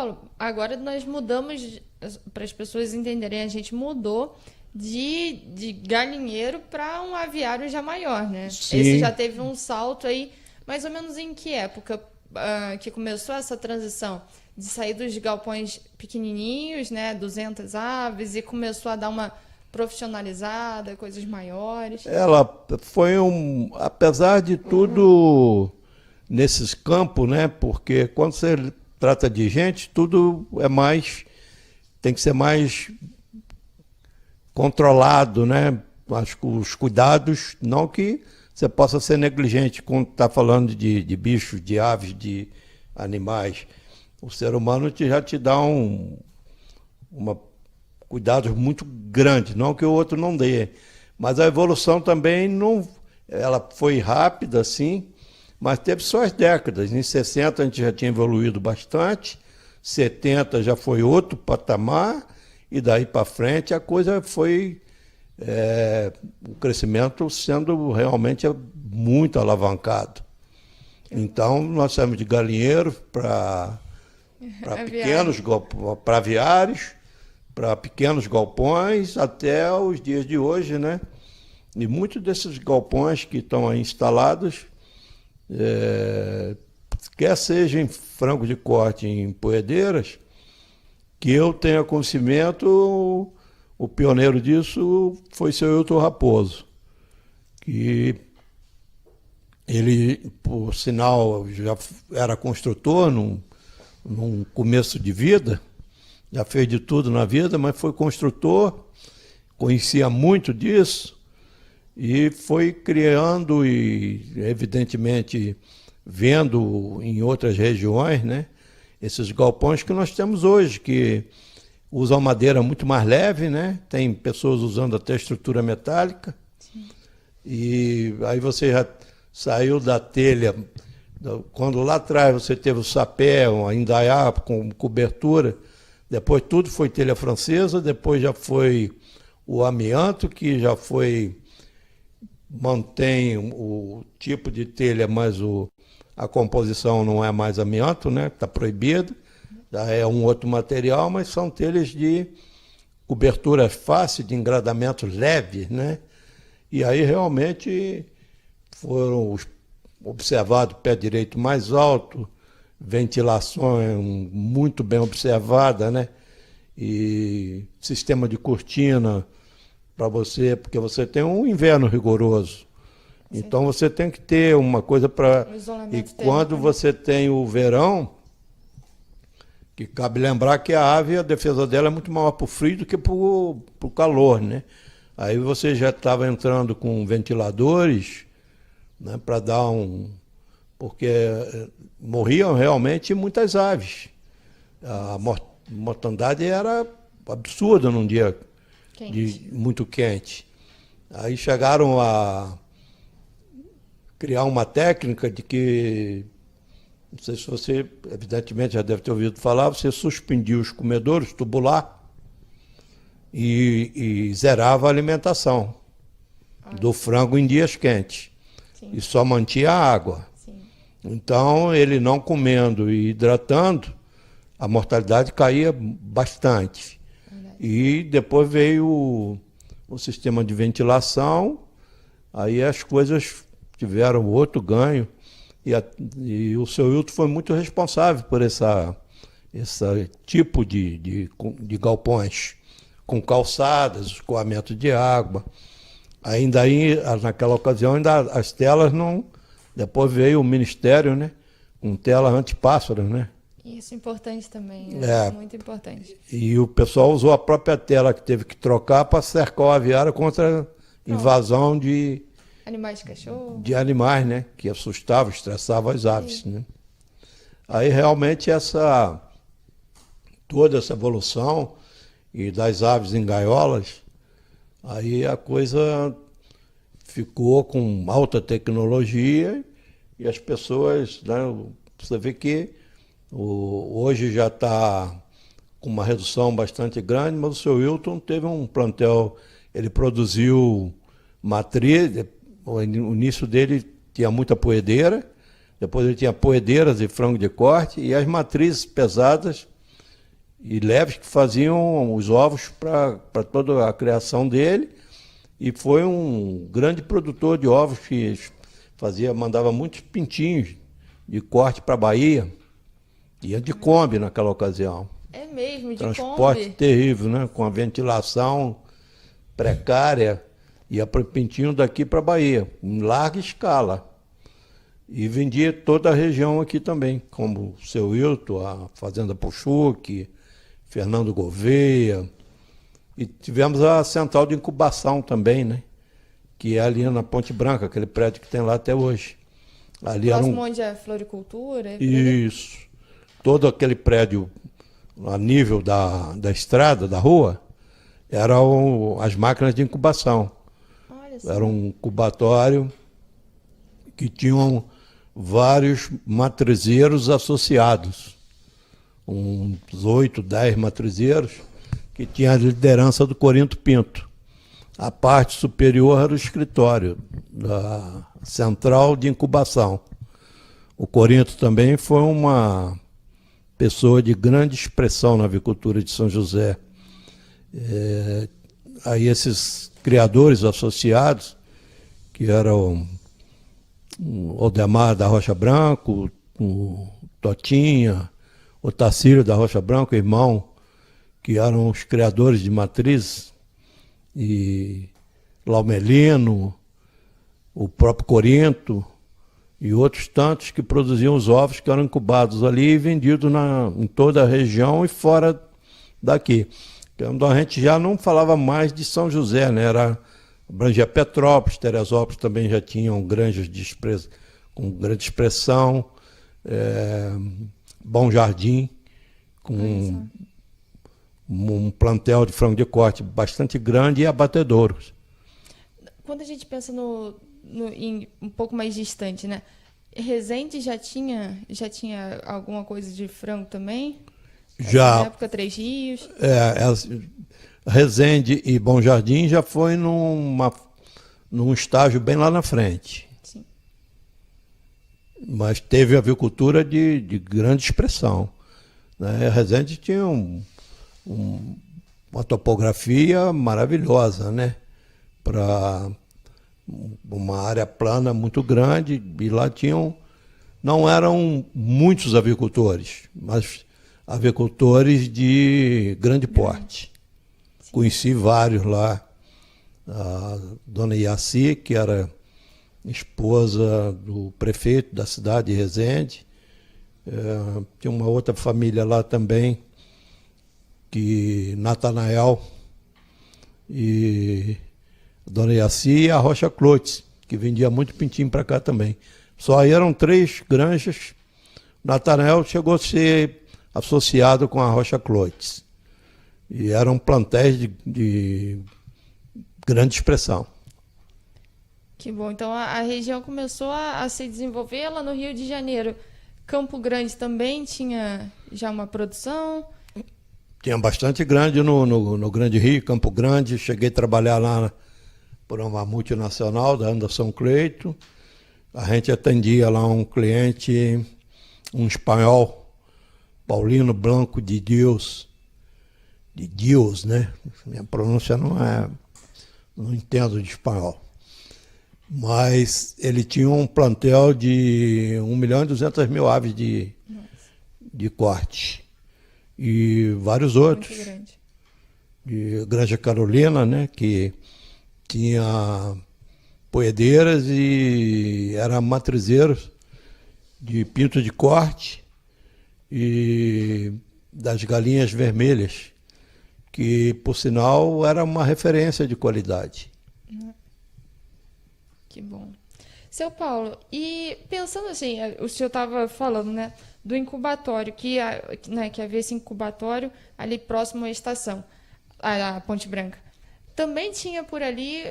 Paulo, agora nós mudamos, para as pessoas entenderem, a gente mudou de galinheiro para um aviário já maior, né? Sim. Esse já teve um salto aí, mais ou menos em que época que começou essa transição? De sair dos galpões pequenininhos, né, 200 aves, e começou a dar uma profissionalizada, coisas maiores. Ela foi apesar de tudo nesses campos, né? Porque quando você trata de gente, tudo tem que ser mais controlado, né? Acho que os cuidados, não que você possa ser negligente quando está falando de bichos, de aves, de animais. O ser humano já te dá cuidados muito grandes, não que o outro não dê. Mas a evolução também não, ela foi rápida, sim, mas teve suas décadas. Em 60 a gente já tinha evoluído bastante, 70 já foi outro patamar, e daí para frente a coisa foi, o crescimento sendo realmente muito alavancado. Então nós saímos de galinheiro para aviários, para pequenos galpões, até os dias de hoje, né? E muitos desses galpões que estão aí instalados, quer seja em frango de corte, em poedeiras, que eu tenha conhecimento, o pioneiro disso foi seu Hilton Raposo, que ele, por sinal, já era construtor num começo de vida, já fez de tudo na vida, mas foi construtor, conhecia muito disso e foi criando e, evidentemente, vendo em outras regiões, né, esses galpões que nós temos hoje, que usam madeira muito mais leve, né? Tem pessoas usando até estrutura metálica. Sim. E aí você já saiu da telha. Quando lá atrás você teve o sapé, a indaiá com cobertura, depois tudo foi telha francesa, depois já foi o amianto, que já mantém o tipo de telha, mas a composição não é mais amianto, né? Está proibido, já é um outro material, mas são telhas de cobertura fácil, de engradamento leve, né? E aí realmente foram observado pé direito mais alto, ventilação muito bem observada, né? E sistema de cortina para você, porque você tem um inverno rigoroso. Sim. Então você tem que ter uma coisa para... E quando você tem o verão, que cabe lembrar que a ave, a defesa dela é muito maior para o frio do que para o calor, né? Aí você já estava entrando com ventiladores, né, para dar porque morriam realmente muitas aves. A mortandade era absurda num dia muito quente. Aí chegaram a criar uma técnica de que, não sei se você, evidentemente, já deve ter ouvido falar, você suspendia os comedouros tubular e zerava a alimentação do frango em dias quentes. Sim. E só mantinha a água. Sim. Então, ele não comendo e hidratando, a mortalidade caía bastante. Verdade. E depois veio o sistema de ventilação, aí as coisas tiveram outro ganho. E o seu Hilton foi muito responsável por esse tipo de galpões, com calçadas, escoamento de água. Ainda aí, naquela ocasião, as telas não... Depois veio o Ministério, né? Com tela anti-pássaro, né? Isso é importante também, muito importante. E o pessoal usou a própria tela que teve que trocar para cercar o aviário contra invasão de... Animais de cachorro? De animais, né? Que assustavam, estressavam as aves, né? Aí realmente toda essa evolução e das aves em gaiolas, aí a coisa ficou com alta tecnologia e as pessoas, né, você vê que hoje já está com uma redução bastante grande, mas o seu Hilton teve um plantel, ele produziu matriz, o início dele tinha muita poedeira, depois ele tinha poedeiras e frango de corte, e as matrizes pesadas e Leves que faziam os ovos para toda a criação dele, e foi um grande produtor de ovos que mandava muitos pintinhos de corte para a Bahia, ia de Kombi naquela ocasião. É mesmo, de Transporte Kombi. terrível, né? Com a ventilação precária, ia para o pintinho daqui para a Bahia, em larga escala. E vendia toda a região aqui também, como o Seu Hilton, a Fazenda Puxuque, Fernando Gouveia. E tivemos a central de incubação também, né? Que é ali na Ponte Branca, aquele prédio que tem lá até hoje. Ali Próximo onde é floricultura? Isso. Todo aquele prédio a nível da estrada, da rua, eram as máquinas de incubação. Olha só. Era um incubatório que tinham vários matrizeiros associados. Uns 8, 10 matrizeiros que tinham a liderança do Corinto Pinto. A parte superior era o escritório da central de incubação. O Corinto também foi uma pessoa de grande expressão na avicultura de São José. Aí esses criadores associados, que eram o Odemar da Rocha Branco, o Totinha, o Tacílio da Rocha Branco, irmão, que eram os criadores de matrizes, e Laumelino, o próprio Corinto, e outros tantos que produziam os ovos que eram incubados ali e vendidos em toda a região e fora daqui. Então a gente já não falava mais de São José, né? Abrangia Petrópolis, Teresópolis também já tinham granjas com grande expressão, Bom Jardim, com um plantel de frango de corte bastante grande e abatedouros. Quando a gente pensa em um pouco mais distante, né? Resende já tinha alguma coisa de frango também? Já. Na época, Três Rios? Resende e Bom Jardim já foi num estágio bem lá na frente. Sim. Mas teve avicultura de grande expressão, né? Resende tinha uma topografia maravilhosa, né? Para uma área plana muito grande, e lá não eram muitos avicultores, mas avicultores de grande porte. Sim. Conheci vários lá. A dona Iaci, que era esposa do prefeito da cidade de Resende. Tinha uma outra família lá também, que Natanael e a dona Iaci e a Rocha Clotes, que vendia muito pintinho para cá também. Só aí eram 3 granjas. Natanael chegou a ser associado com a Rocha Clotes. E eram plantéis de grande expressão. Que bom. Então a região começou a se desenvolver lá no Rio de Janeiro. Campo Grande também tinha já uma produção? Tinha bastante grande no Grande Rio, Campo Grande. Cheguei a trabalhar lá por uma multinacional da Anderson Cleito. A gente atendia lá um cliente, um espanhol, Paulino Blanco de Deus, né? Minha pronúncia não entendo de espanhol. Mas ele tinha um plantel de 1.200.000 aves de corte. E vários outros. Muito grande. De Granja Carolina, né? Que tinha poedeiras e era matrizeiros de pinto de corte e das galinhas vermelhas, que, por sinal, era uma referência de qualidade. Que bom. Seu Paulo, e pensando assim, o senhor estava falando, né, do incubatório, que havia esse incubatório ali próximo à estação, à Ponte Branca. Também tinha por ali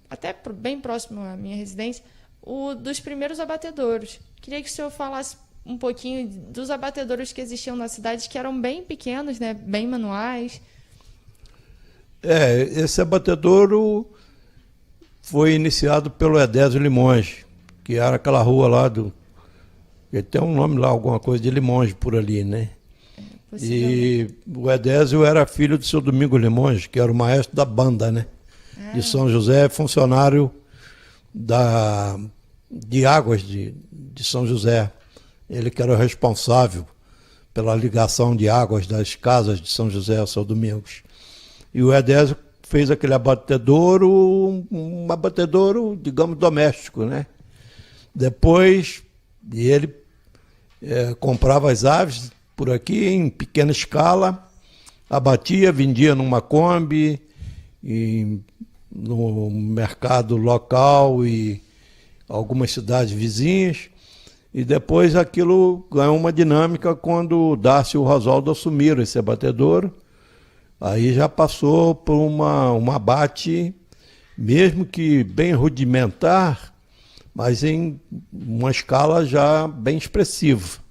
até bem próximo à minha residência, dos primeiros abatedouros. Queria que o senhor falasse um pouquinho dos abatedouros que existiam na cidade, que eram bem pequenos, né, bem manuais. Esse abatedouro foi iniciado pelo Edésio Limonge, que era aquela rua lá ele tem um nome lá, alguma coisa de Limonge por ali, né? E o Edésio era filho do seu Domingos Limões, que era o maestro da banda, né? De São José, funcionário de águas de São José. Ele que era o responsável pela ligação de águas das casas de São José ao seu Domingos. E o Edésio fez aquele abatedouro, um abatedouro, digamos, doméstico, né? Depois, ele comprava as aves por aqui em pequena escala, abatia, vendia numa Kombi, no mercado local e algumas cidades vizinhas. E depois aquilo ganhou uma dinâmica quando o Darcy e o Rosaldo assumiram esse abatedouro. Aí já passou por um abate, mesmo que bem rudimentar, mas em uma escala já bem expressiva.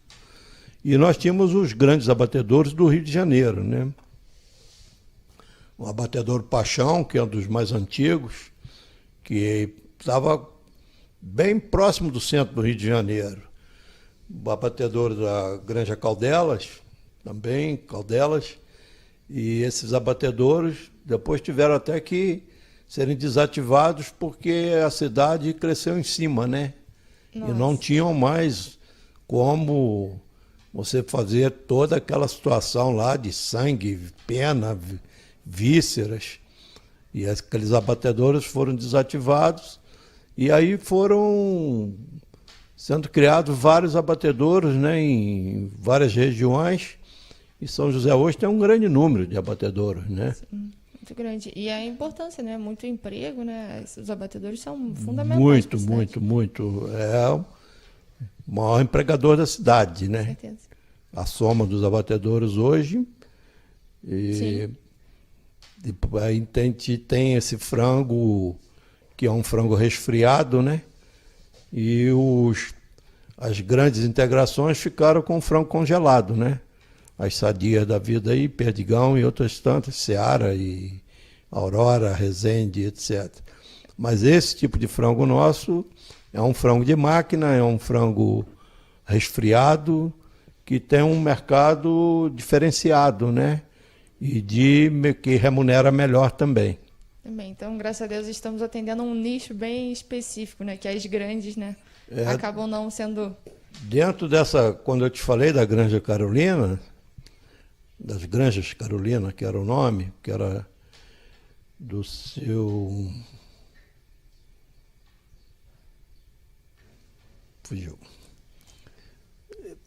E nós tínhamos os grandes abatedouros do Rio de Janeiro, né? O abatedouro Paixão, que é um dos mais antigos, que estava bem próximo do centro do Rio de Janeiro. O abatedouro da Granja Caldelas, também Caldelas, e esses abatedouros depois tiveram até que serem desativados porque a cidade cresceu em cima, né? Nossa. E não tinham mais como você fazer toda aquela situação lá de sangue, pena, vísceras. E aqueles abatedouros foram desativados e aí foram sendo criados vários abatedouros, né, em várias regiões. E São José hoje tem um grande número de abatedouros, né? Sim, muito grande. E a importância, né? Muito emprego, né? Os abatedouros são fundamentais. Muito. É o maior empregador da cidade, né? Com certeza. A soma dos abatedouros hoje. E aí tem esse frango, que é um frango resfriado, né? E as grandes integrações ficaram com o frango congelado, né? As Sadias da vida aí, Perdigão e outras tantas, Seara e Aurora, Resende, etc. Mas esse tipo de frango nosso é um frango de máquina, é um frango resfriado, que tem um mercado diferenciado, né? E que remunera melhor também. Então, graças a Deus, estamos atendendo um nicho bem específico, né? Que as grandes, né? Acabam não sendo... Dentro dessa, quando eu te falei da Granja Carolina, das Granjas Carolina, que era o nome, que era do seu... Fugiu.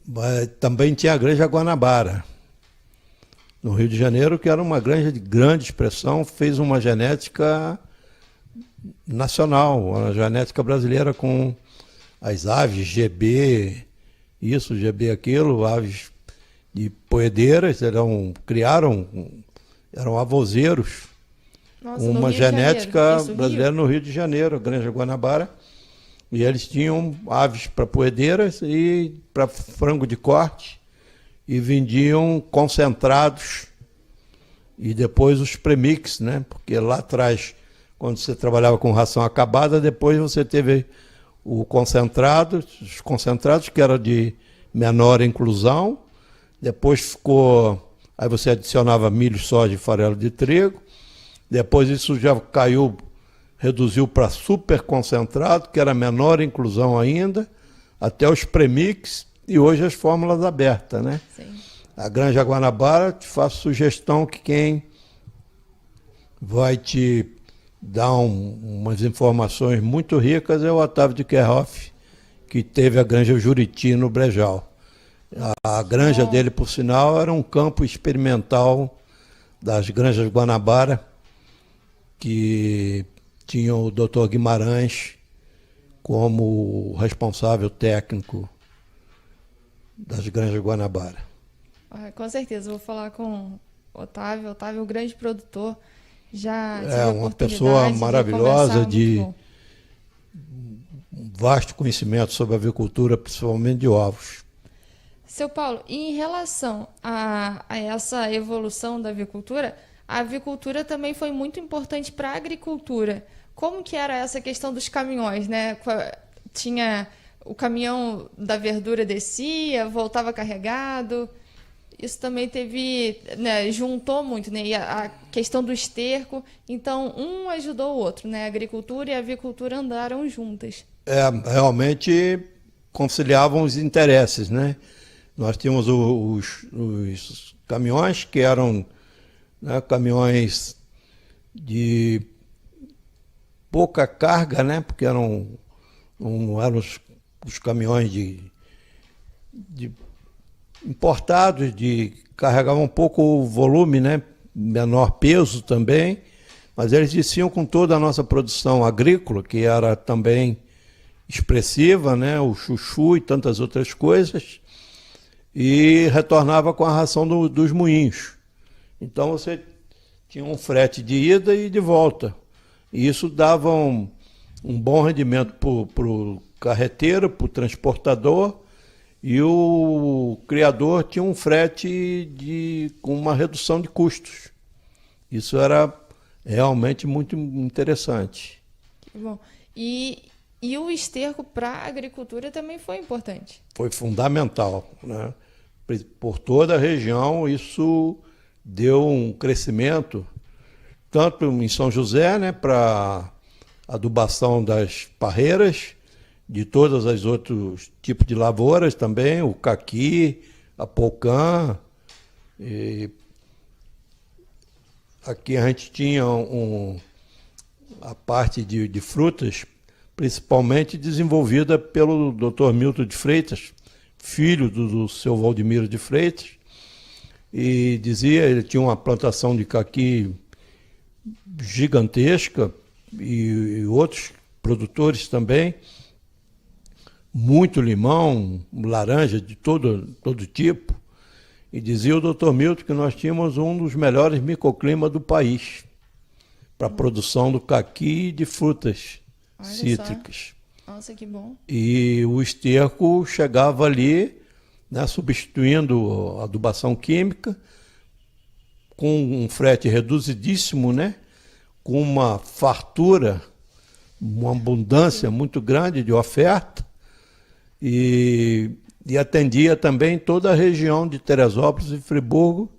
Mas também tinha a Granja Guanabara, no Rio de Janeiro, que era uma granja de grande expressão, fez uma genética nacional, uma genética brasileira com as aves GB, isso, GB aquilo, aves de poedeiras, eram avozeiros. Nossa, uma genética brasileira no Rio de Janeiro, a Granja Guanabara. E eles tinham aves para poedeiras e para frango de corte, e vendiam concentrados e depois os premix, né? Porque lá atrás, quando você trabalhava com ração acabada, depois você teve os concentrados que era de menor inclusão, depois ficou, aí você adicionava milho, soja e farelo de trigo, depois isso já caiu, reduziu para super concentrado, que era menor inclusão ainda, até os premix e hoje as fórmulas abertas, né? Sim. A Granja Guanabara, te faço sugestão que quem vai te dar umas informações muito ricas é o Otávio de Kerhoff, que teve a Granja Juriti no Brejal. A granja dele, por sinal, era um campo experimental das Granjas Guanabara, que tinha o Dr. Guimarães como responsável técnico das Granjas Guanabara. Com certeza, vou falar com o Otávio. Otávio é um grande produtor. Já tive É uma pessoa maravilhosa, de vasto conhecimento sobre avicultura, principalmente de ovos. Seu Paulo, e em relação a essa evolução da avicultura, a avicultura também foi muito importante para a agricultura. Como que era essa questão dos caminhões, né? Tinha o caminhão da verdura descia, voltava carregado. isso também teve, né, juntou muito, né, e a questão do esterco, então um ajudou o outro, né, a agricultura e a avicultura andaram juntas. Realmente conciliavam os interesses, né? Nós tínhamos os caminhões que eram, né, caminhões de pouca carga, né? Porque não eram os caminhões de importados, carregavam pouco volume, né? Menor peso também, mas eles desciam com toda a nossa produção agrícola, que era também expressiva, né? O chuchu e tantas outras coisas, e retornava com a ração dos moinhos. Então você tinha um frete de ida e de volta. E isso dava um bom rendimento para o carreteiro, para o transportador, e o criador tinha um frete com uma redução de custos. Isso era realmente muito interessante. Bom, e o esterco para a agricultura também foi importante. Foi fundamental, né? Por toda a região, isso deu um crescimento, tanto em São José, né, para adubação das parreiras, de todos os outros tipos de lavouras também, o caqui, a polcã. Aqui a gente tinha a parte de frutas, principalmente desenvolvida pelo Dr. Milton de Freitas, filho do seu Valdemiro de Freitas, e ele tinha uma plantação de caqui gigantesca e outros produtores também, muito limão, laranja de todo tipo, e dizia o Dr. Milton que nós tínhamos um dos melhores microclimas do país para a produção do caqui e de frutas cítricas. Nossa, que bom. E o esterco chegava ali, né, substituindo a adubação química, com um frete reduzidíssimo, né, com uma fartura, uma abundância muito grande de oferta, e atendia também toda a região de Teresópolis e Friburgo,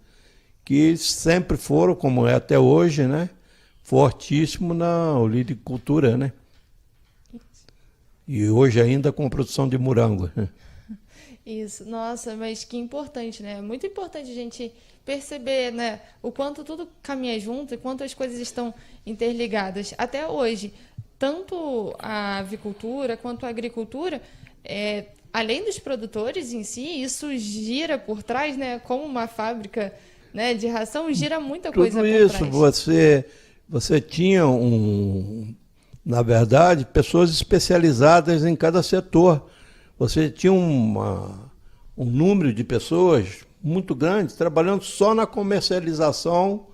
que sempre foram, como é até hoje, né, fortíssimo na olivicultura, né? E hoje ainda com produção de morango. Isso, nossa, mas que importante, né? Muito importante a gente perceber, né, o quanto tudo caminha junto e quanto as coisas estão interligadas. Até hoje, tanto a avicultura quanto a agricultura, além dos produtores em si, isso gira por trás, né? Como uma fábrica, né, de ração, gira muita coisa por trás. Tudo isso, você tinha na verdade, pessoas especializadas em cada setor. Você tinha um número de pessoas muito grande trabalhando só na comercialização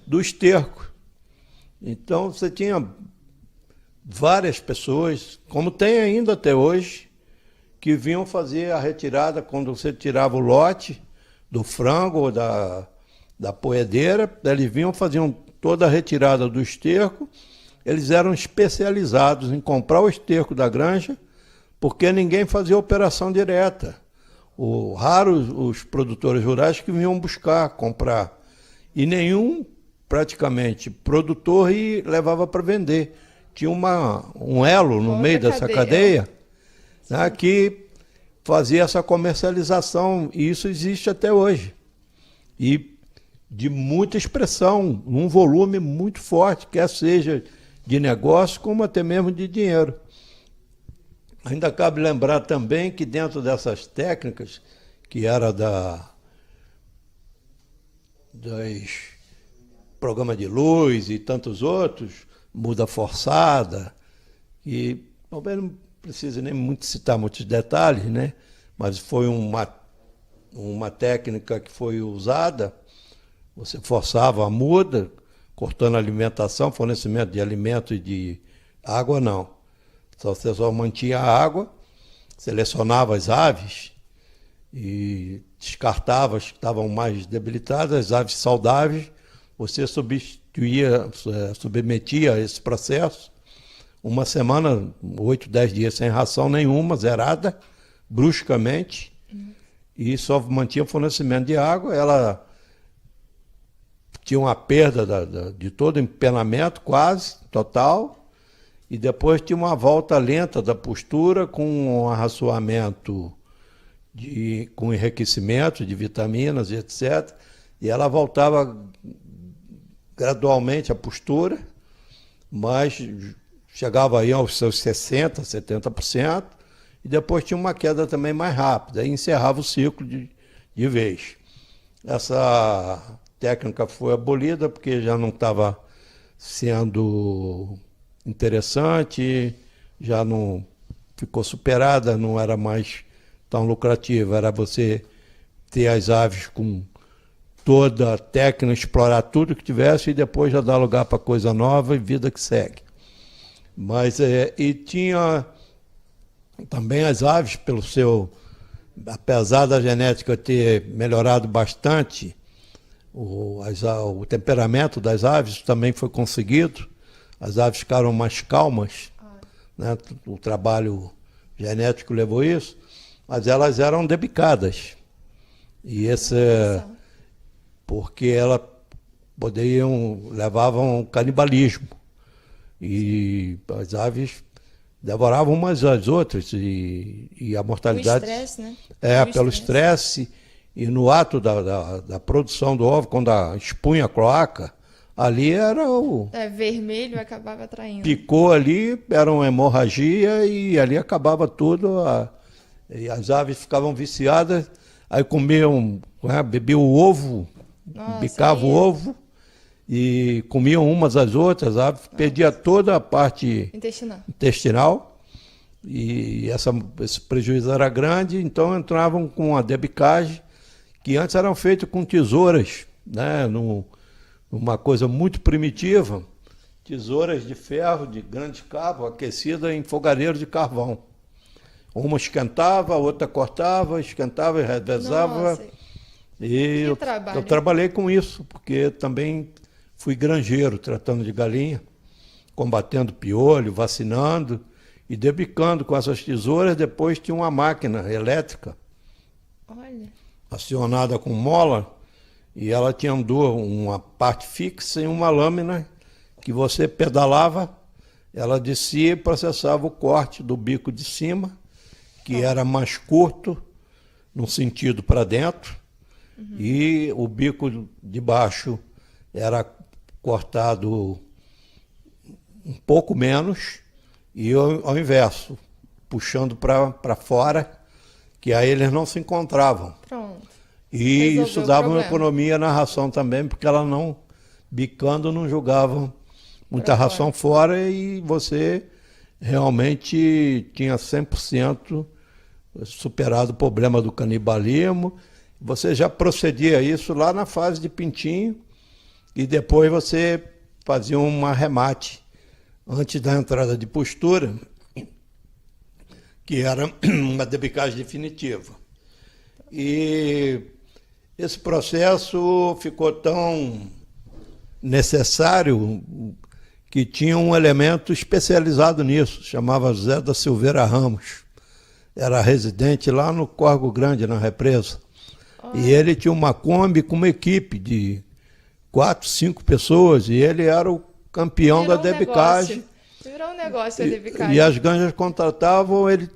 do esterco. Então, você tinha várias pessoas, como tem ainda até hoje, que vinham fazer a retirada quando você tirava o lote do frango ou da poedeira, eles vinham, faziam toda a retirada do esterco. Eles eram especializados em comprar o esterco da granja, porque ninguém fazia operação direta. Raros os produtores rurais que vinham buscar, comprar. E nenhum, praticamente, produtor levava para vender. Tinha um elo no meio dessa cadeia, né, que fazia essa comercialização, e isso existe até hoje. E de muita expressão, um volume muito forte, quer seja de negócio, como até mesmo de dinheiro. Ainda cabe lembrar também que dentro dessas técnicas, que era dos programas de luz e tantos outros, muda forçada, e talvez não precise nem muito citar muitos detalhes, né? Mas foi uma técnica que foi usada, você forçava a muda, cortando a alimentação, fornecimento de alimento e de água, não. Você só mantinha a água, selecionava as aves e descartava as que estavam mais debilitadas, as aves saudáveis, você submetia a esse processo, uma semana, 8, 10 dias sem ração nenhuma, zerada, bruscamente, e só mantinha fornecimento de água. Ela tinha uma perda de todo o empenamento, quase total, e depois tinha uma volta lenta da postura com um arraçoamento com enriquecimento de vitaminas e etc. E ela voltava gradualmente à postura, mas chegava aí aos seus 60%, 70%, e depois tinha uma queda também mais rápida, e encerrava o ciclo de vez. Essa técnica foi abolida porque já não estava sendo interessante, já não ficou superada, não era mais tão lucrativa. Era você ter as aves com toda a técnica, explorar tudo que tivesse e depois já dar lugar para coisa nova e vida que segue. Mas, e tinha também as aves, pelo seu, apesar da genética ter melhorado bastante, o temperamento das aves também foi conseguido. As aves ficaram mais calmas, né? O trabalho genético levou isso, mas elas eram debicadas. E esse, porque elas levavam canibalismo. E as aves devoravam umas às outras, e a mortalidade... O estresse, né? Pelo estresse, e no ato da produção do ovo, quando expunha a cloaca, ali era o... vermelho, acabava atraindo. Picou ali, era uma hemorragia, e ali acabava tudo, e as aves ficavam viciadas, aí comiam, bebiam o ovo, bicavam o ovo, e comiam umas às outras, a ave perdia toda a parte intestinal, e esse prejuízo era grande, então entravam com a debicagem, que antes eram feitas com tesouras, né, numa coisa muito primitiva, tesouras de ferro, de grande cabo, aquecidas em fogareiro de carvão. Uma esquentava, a outra cortava, esquentava e revezava. Nossa. E eu trabalhei com isso, porque também fui granjeiro, tratando de galinha, combatendo piolho, vacinando e debicando com essas tesouras. Depois tinha uma máquina elétrica, acionada com mola, e ela tinha uma parte fixa e uma lâmina que você pedalava, ela descia e processava o corte do bico de cima, que era mais curto, no sentido para dentro, e o bico de baixo era cortado um pouco menos, e ao inverso, puxando para fora, que aí eles não se encontravam. Pronto. E Resolveu isso dava o uma problema. economia na ração também, porque ela não, bicando, não jogavam muita ração fora, e você realmente tinha 100% superado o problema do canibalismo. Você já procedia isso lá na fase de pintinho, e depois você fazia um arremate antes da entrada de postura, que era uma debicagem definitiva. E esse processo ficou tão necessário que tinha um elemento especializado nisso, chamava Zé da Silveira Ramos. Era residente lá no Corgo Grande, na represa. E ele tinha uma Kombi com uma equipe de 4, 5 pessoas, e ele era o campeão da debicagem. Virou um negócio a debicagem. E as granjas contratavam, ele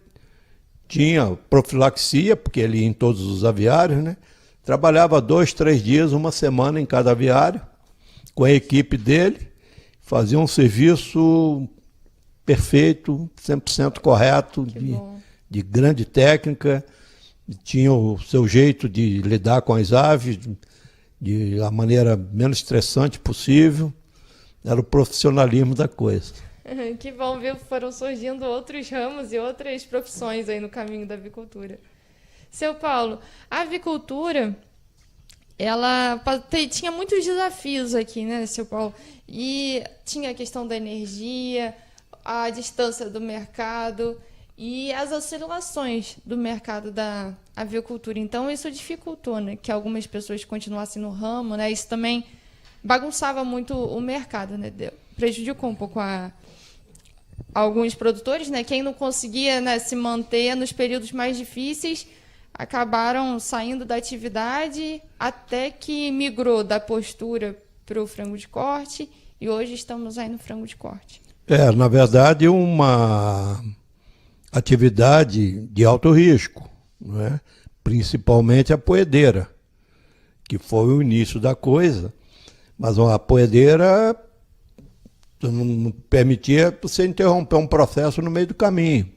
tinha profilaxia, porque ele ia em todos os aviários, né? Trabalhava 2, 3 dias, uma semana em cada aviário, com a equipe dele, fazia um serviço perfeito, 100% correto, de grande técnica, tinha o seu jeito de lidar com as aves, da maneira menos estressante possível. Era o profissionalismo da coisa. Que bom, viu? Foram surgindo outros ramos e outras profissões aí no caminho da avicultura. Seu Paulo, a avicultura, ela tinha muitos desafios aqui, né, seu Paulo? E tinha a questão da energia, a distância do mercado e as oscilações do mercado da avicultura. Então, isso dificultou, né, que algumas pessoas continuassem no ramo, né? Isso também bagunçava muito o mercado, né? Prejudicou um pouco alguns produtores, né? Quem não conseguia, né, se manter nos períodos mais difíceis, acabaram saindo da atividade até que migrou da postura para o frango de corte e hoje estamos aí no frango de corte. Na verdade, uma atividade de alto risco, não é? Principalmente a poedeira, que foi o início da coisa, mas a poedeira não permitia você interromper um processo no meio do caminho.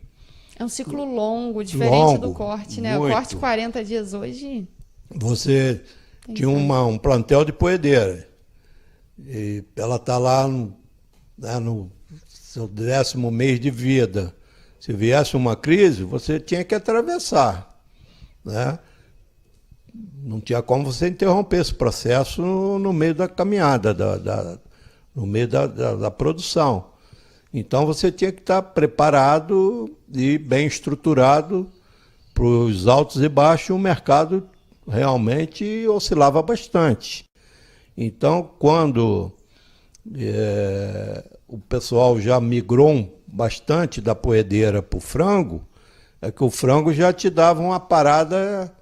É um ciclo longo, diferente do corte, né? Muito. O corte 40 dias hoje... Você tinha um plantel de poedeira, e ela está lá no seu 10º mês de vida. Se viesse uma crise, você tinha que atravessar, né? Não tinha como você interromper esse processo no meio da caminhada, no meio da produção. Então você tinha que estar preparado e bem estruturado para os altos e baixos. O mercado realmente oscilava bastante. Então, quando o pessoal já migrou bastante da poedeira para o frango, é que o frango já te dava uma parada,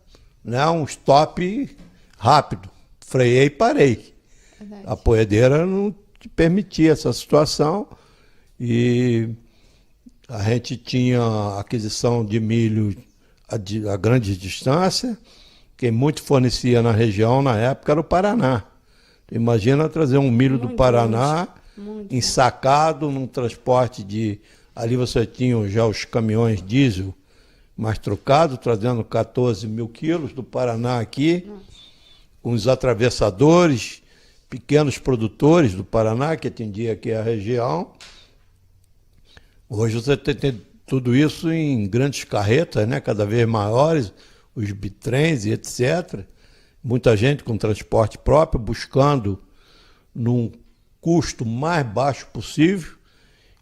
né, um stop rápido. Freiei e parei. Verdade. A poedeira não te permitia essa situação e a gente tinha aquisição de milho a grande distância. Quem muito fornecia na região na época era o Paraná. Imagina trazer um milho do Paraná ensacado num transporte de... Ali você tinha já os caminhões diesel mais trocados, trazendo 14 mil quilos do Paraná aqui, com os atravessadores, pequenos produtores do Paraná, que atendia aqui a região. Hoje você tem tudo isso em grandes carretas, né, cada vez maiores, os bitrens e etc. Muita gente com transporte próprio, buscando num custo mais baixo possível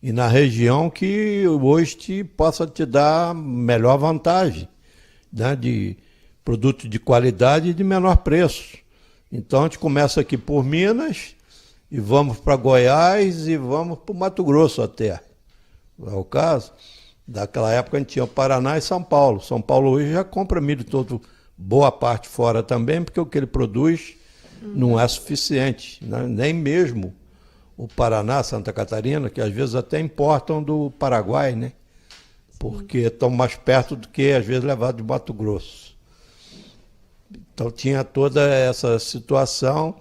e na região que hoje possa te dar melhor vantagem, né, de produto de qualidade e de menor preço. Então a gente começa aqui por Minas e vamos para Goiás e vamos para o Mato Grosso até. É o caso. Daquela época a gente tinha o Paraná e São Paulo. São Paulo hoje já compra milho todo, boa parte fora também, porque o que ele produz não é suficiente, né? Nem mesmo o Paraná, Santa Catarina, que às vezes até importam do Paraguai, né? Porque estão mais perto do que às vezes levar de Mato Grosso. Então tinha toda essa situação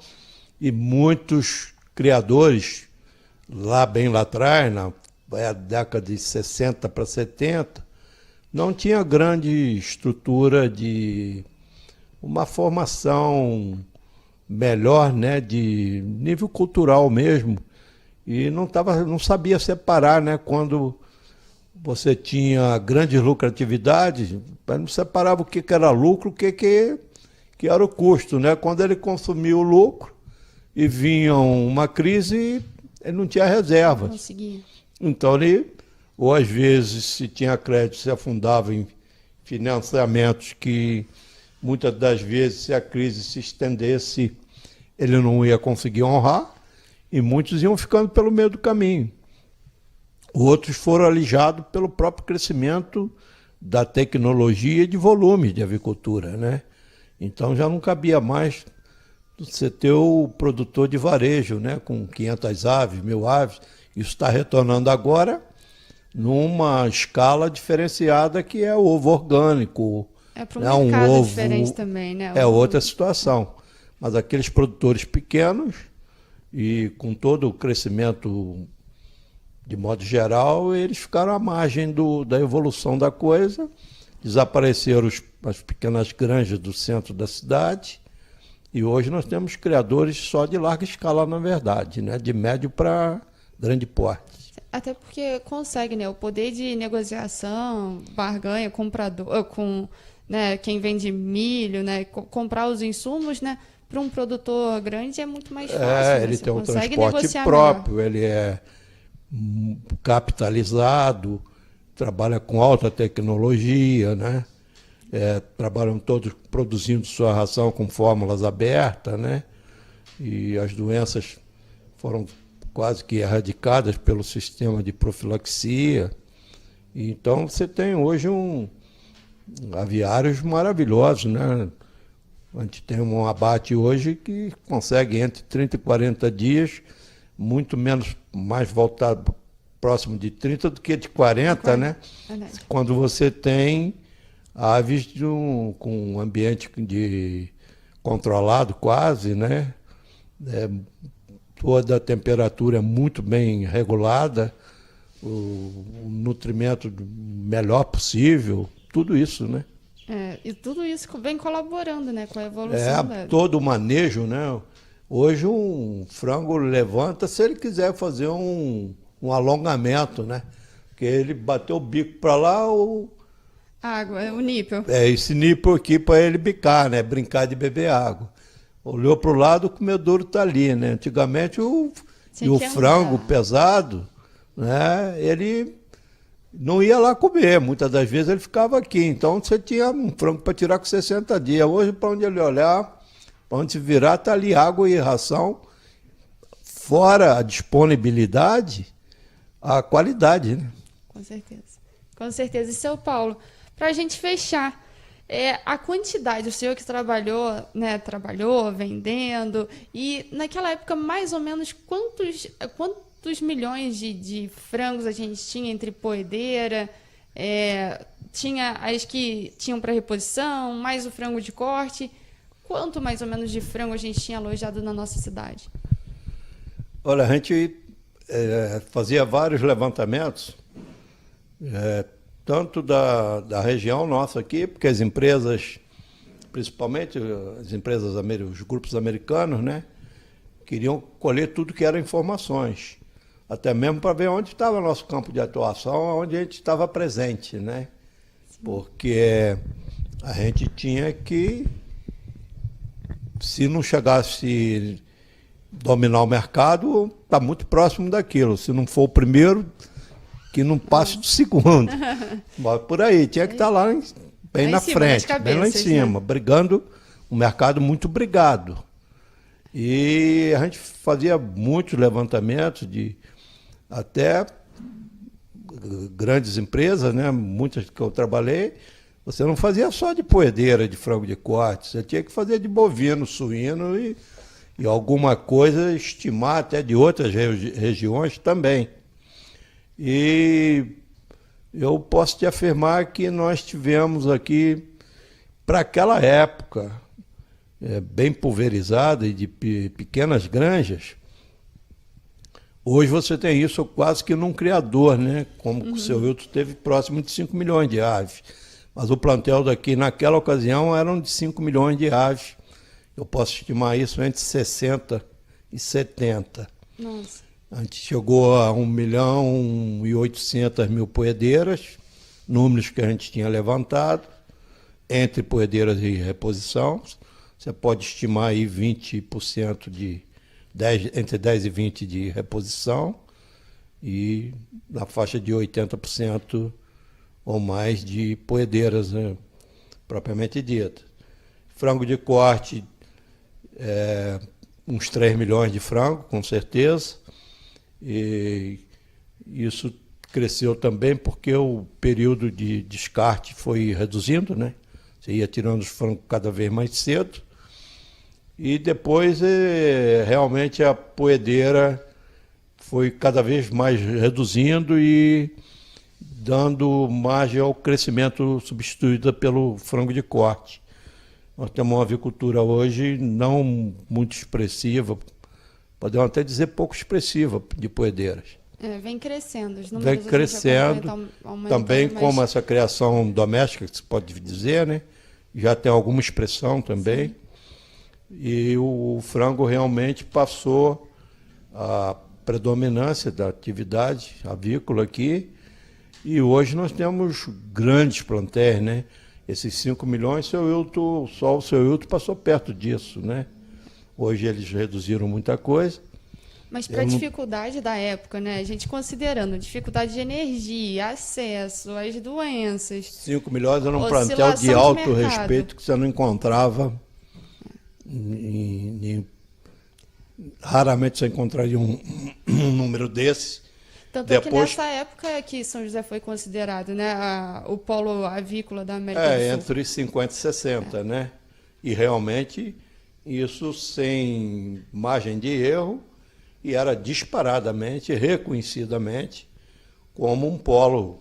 e muitos criadores bem lá atrás, na década de 60 para 70, não tinha grande estrutura de uma formação melhor, né, de nível cultural mesmo, e não sabia separar, né, quando você tinha grandes lucratividades, não separava o que era lucro, o que era o custo, né? Quando ele consumia o lucro e vinha uma crise, ele não tinha reservas. Não conseguia. Então ele, ou às vezes, se tinha crédito, se afundava em financiamentos que muitas das vezes, se a crise se estendesse, ele não ia conseguir honrar, e muitos iam ficando pelo meio do caminho. Outros foram alijados pelo próprio crescimento da tecnologia e de volume de avicultura, né? Então já não cabia mais você ter o produtor de varejo, né, com 500 aves, 1000 aves. Isso está retornando agora numa escala diferenciada, que é o ovo orgânico. Para um mercado ovo diferente também, né? É outra situação. Mas aqueles produtores pequenos e com todo o crescimento de modo geral, eles ficaram à margem da evolução da coisa. Desapareceram as pequenas granjas do centro da cidade e hoje nós temos criadores só de larga escala, na verdade, né? De médio para grande porte. Até porque consegue, né? O poder de negociação, barganha, comprador, com, né, quem vende milho, né? Comprar os insumos, né? Para um produtor grande é muito mais fácil. Né? Ele Você tem um consegue transporte negociar próprio, melhor. ele é capitalizado, trabalha com alta tecnologia, né? Trabalham todos produzindo sua ração com fórmulas abertas, né? E as doenças foram quase que erradicadas pelo sistema de profilaxia. Então você tem hoje aviários maravilhosos, né? A gente tem um abate hoje que consegue entre 30 e 40 dias, muito menos, mais voltado próximo de 30 do que de 40, né? Verdade. Quando você tem aves com um ambiente controlado quase, né? Toda a temperatura é muito bem regulada, o nutrimento melhor possível, tudo isso, né? E tudo isso vem colaborando, né, com a evolução Todo o manejo, né? Hoje um frango levanta se ele quiser fazer um alongamento, né? Porque ele bateu o bico para lá, água, o nípel. Esse nípel aqui para ele bicar, né? Brincar de beber água. Olhou para o lado, o comedouro está ali, né? Antigamente o frango pesado, né? Ele não ia lá comer, muitas das vezes ele ficava aqui. Então você tinha um frango para tirar com 60 dias. Hoje, para onde ele olhar, para onde se virar, está ali água e ração. Fora a disponibilidade, a qualidade, né? Com certeza. Com certeza. E, seu Paulo, para a gente fechar, a quantidade, o senhor que trabalhou, né, vendendo, e naquela época, mais ou menos, quantos milhões de frangos a gente tinha entre poedeira, tinha as que tinham para reposição, mais o frango de corte. Quanto mais ou menos de frango a gente tinha alojado na nossa cidade? Olha, a gente fazia vários levantamentos, tanto da região nossa aqui, porque as empresas, principalmente as empresas, os grupos americanos, né, queriam colher tudo que eram informações, até mesmo para ver onde estava o nosso campo de atuação, onde a gente estava presente, né? Porque a gente tinha que, se não chegasse dominar o mercado, está muito próximo daquilo. Se não for o primeiro, que não passe do segundo. Mas por aí, tinha que estar lá bem na frente, bem lá em cima, brigando, um mercado muito brigado. E a gente fazia muitos levantamentos até grandes empresas, né? Muitas que eu trabalhei, você não fazia só de poedeira, de frango de corte, você tinha que fazer de bovino, suíno e alguma coisa, estimar até de outras regiões também. E eu posso te afirmar que nós tivemos aqui, para aquela época, bem pulverizada e de pequenas granjas. Hoje você tem isso quase que num criador, né? Como o seu Hilton teve próximo de 5 milhões de aves. Mas o plantel daqui, naquela ocasião, eram de 5 milhões de aves. Eu posso estimar isso entre 60 e 70. Nossa. A gente chegou a 1.800.000 poedeiras, números que a gente tinha levantado, entre poedeiras e reposição. Você pode estimar aí 20% entre 10 e 20% de reposição e na faixa de 80% ou mais de poedeiras, né, propriamente dita. Frango de corte, uns 3 milhões de frango, com certeza. E isso cresceu também porque o período de descarte foi reduzindo, né? Você ia tirando os frangos cada vez mais cedo. E depois, realmente, a poedeira foi cada vez mais reduzindo e dando margem ao crescimento substituído pelo frango de corte. Nós temos uma avicultura hoje não muito expressiva, podemos até dizer pouco expressiva, de poedeiras. Vem crescendo, os números vem crescendo, aumentando, também mas... como essa criação doméstica, que se pode dizer, né? Já tem alguma expressão também. Sim. E o frango realmente passou a predominância da atividade avícola aqui. E hoje nós temos grandes plantéis, né? Esses 5 milhões, só o seu Hilton passou perto disso, né? Hoje eles reduziram muita coisa. Mas para a dificuldade da época, né? A gente considerando dificuldade de energia, acesso, as doenças. 5 milhões era um plantel de alto respeito que você não encontrava. Raramente você encontraria um número desse. Tanto é que nessa época que São José foi considerado, né, o polo avícola da América do Sul. Entre 50 e 60, né? E realmente isso sem margem de erro, e era disparadamente, reconhecidamente, como um polo,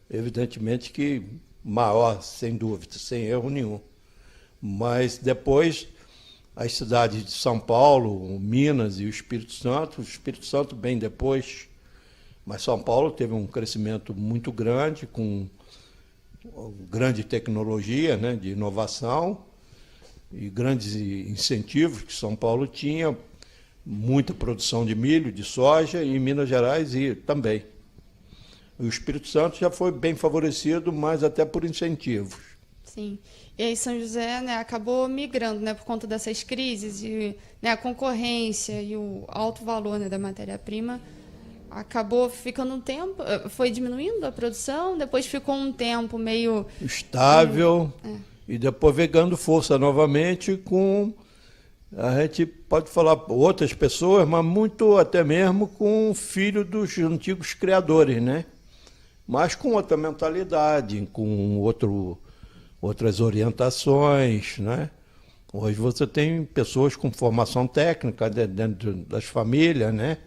evidentemente que maior, sem dúvida, sem erro nenhum. Mas depois, as cidades de São Paulo, Minas e o Espírito Santo bem depois, mas São Paulo teve um crescimento muito grande, com grande tecnologia, né, de inovação, e grandes incentivos que São Paulo tinha, muita produção de milho, de soja, e em Minas Gerais e também. O Espírito Santo já foi bem favorecido, mas até por incentivos. Sim. E aí São José, né, acabou migrando, né, por conta dessas crises, e, né, a concorrência e o alto valor, né, da matéria-prima, acabou ficando um tempo, foi diminuindo a produção, depois ficou um tempo meio estável, e depois veio ganhando força novamente com, a gente pode falar outras pessoas, mas muito até mesmo com o filho dos antigos criadores, né? Mas com outra mentalidade, com outras orientações, né? Hoje você tem pessoas com formação técnica dentro das famílias, né?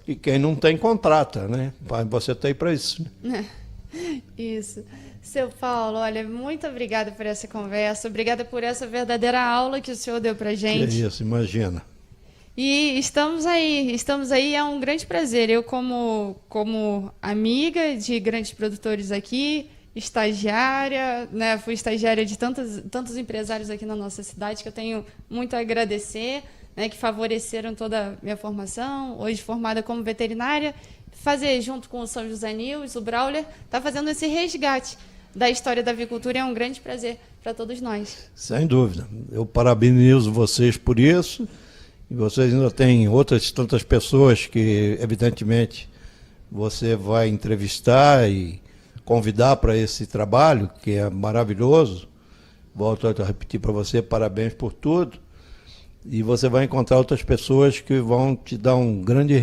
E quem não tem, contrata, né? Você está aí para isso. Né? Isso. Seu Paulo, olha, muito obrigada por essa conversa, obrigada por essa verdadeira aula que o senhor deu para a gente. Que isso, imagina. E estamos aí, é um grande prazer. Eu, como amiga de grandes produtores aqui, estagiária, né, fui estagiária de tantos empresários aqui na nossa cidade, que eu tenho muito a agradecer, né, que favoreceram toda a minha formação, hoje formada como veterinária, fazer junto com o São José News, o Brawler, está fazendo esse resgate da história da avicultura, é um grande prazer para todos nós. Sem dúvida. Eu parabenizo vocês por isso, e vocês ainda têm outras tantas pessoas que, evidentemente, você vai entrevistar e convidar para esse trabalho, que é maravilhoso. Volto a repetir para você, parabéns por tudo. E você vai encontrar outras pessoas que vão te dar um grande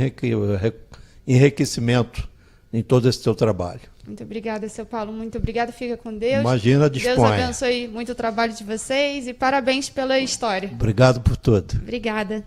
enriquecimento em todo esse seu trabalho. Muito obrigada, seu Paulo. Muito obrigada. Fica com Deus. Imagina, disponha. Deus abençoe muito o trabalho de vocês e parabéns pela história. Obrigado por tudo. Obrigada.